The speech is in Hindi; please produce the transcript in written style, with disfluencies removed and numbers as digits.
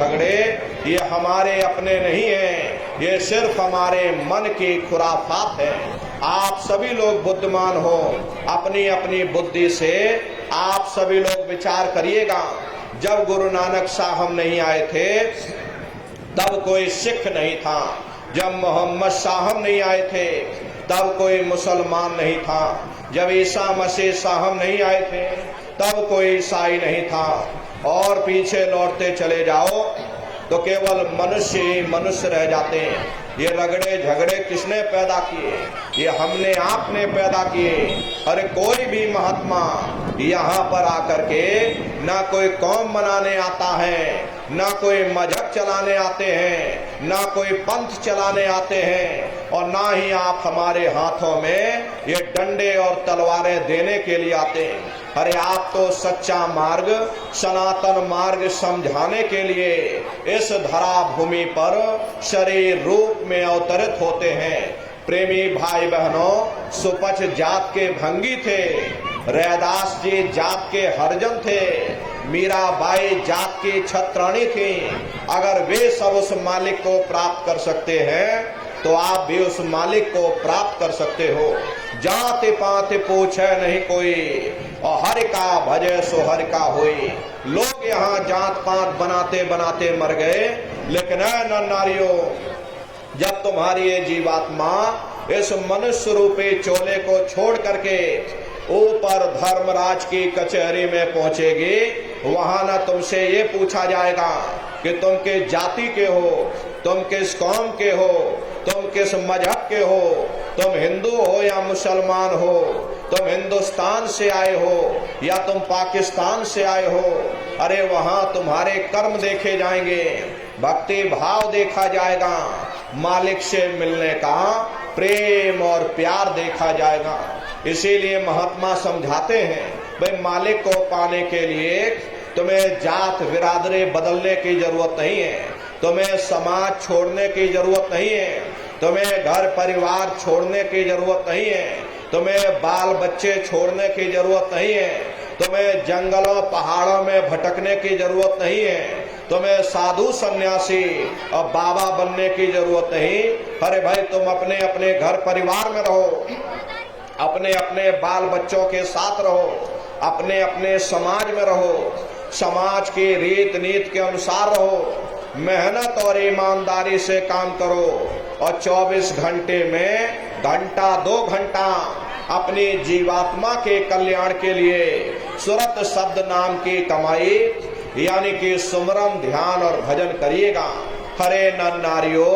झगड़े ये हमारे अपने नहीं हैं, ये सिर्फ हमारे मन की खुराफात है। आप सभी लोग बुद्धिमान हो, अपनी अपनी बुद्धि से आप सभी लोग विचार करिएगा। जब गुरु नानक साहब नहीं आए थे तब कोई सिख नहीं था, जब मोहम्मद साहब नहीं आए थे तब कोई मुसलमान नहीं था, जब ईसा मसीह साहब नहीं आए थे तब कोई ईसाई नहीं था। और पीछे लौटते चले जाओ तो केवल मनुष्य ही मनुष्य रह जाते हैं। ये रगड़े झगड़े किसने पैदा किए? ये हमने आपने पैदा किए। अरे कोई भी महात्मा यहाँ पर आकर के ना कोई कौम मनाने आता है, ना कोई मजहब चलाने आते हैं, ना कोई पंथ चलाने आते हैं, और ना ही आप हमारे हाथों में ये डंडे और तलवारें देने के लिए आते हैं। अरे आप तो सच्चा मार्ग, सनातन मार्ग समझाने के लिए इस धरा भूमि पर शरीर रूप में अवतरित होते हैं। प्रेमी भाई बहनों, सुपच जात के भंगी थे, रैदास जी जात के हरजन थे, मीराबाई जात की छत्राणी थी। अगर वे सब उस मालिक को प्राप्त कर सकते हैं तो आप भी उस मालिक को प्राप्त कर सकते हो। जाति पात पूछे नहीं कोई, और हर का भजे सो हर का होई। लोग यहाँ जात पात बनाते बनाते मर गए, लेकिन नर नारियों, जब तुम्हारी ये जीवात्मा इस मनुष्य रूपी चोले को छोड़ करके ऊपर धर्मराज की कचहरी में पहुंचेगी, वहां न तुमसे ये पूछा जाएगा कि तुम किस जाति के हो, तुम किस कौम के हो, तुम किस मजहब के हो, तुम हिंदू हो या मुसलमान हो, तुम हिंदुस्तान से आए हो या तुम पाकिस्तान से आए हो। अरे वहां तुम्हारे कर्म देखे जाएंगे, भक्ति भाव देखा जाएगा, मालिक से मिलने का प्रेम और प्यार देखा जाएगा। इसीलिए महात्मा समझाते हैं, भाई मालिक को पाने के लिए तुम्हें जात बिरादरी बदलने की जरूरत नहीं है, तुम्हें समाज छोड़ने की जरूरत नहीं है, तुम्हें घर परिवार छोड़ने की जरूरत नहीं है, तुम्हें बाल बच्चे छोड़ने की जरूरत नहीं है, तुम्हें जंगलों पहाड़ों में भटकने की जरूरत नहीं है, तुम्हें साधु सन्यासी और बाबा बनने की जरूरत नहीं। अरे भाई तुम अपने अपने घर परिवार में रहो, अपने अपने बाल बच्चों के साथ रहो, अपने अपने समाज में रहो, समाज की रीत नीति के अनुसार रहो, मेहनत और ईमानदारी से काम करो, और 24 घंटे में घंटा 2 घंटा अपनी जीवात्मा के कल्याण के लिए सुरत शब्द नाम की कमाई यानी कि सुमरन ध्यान और भजन करिएगा। हरे नर नारियों,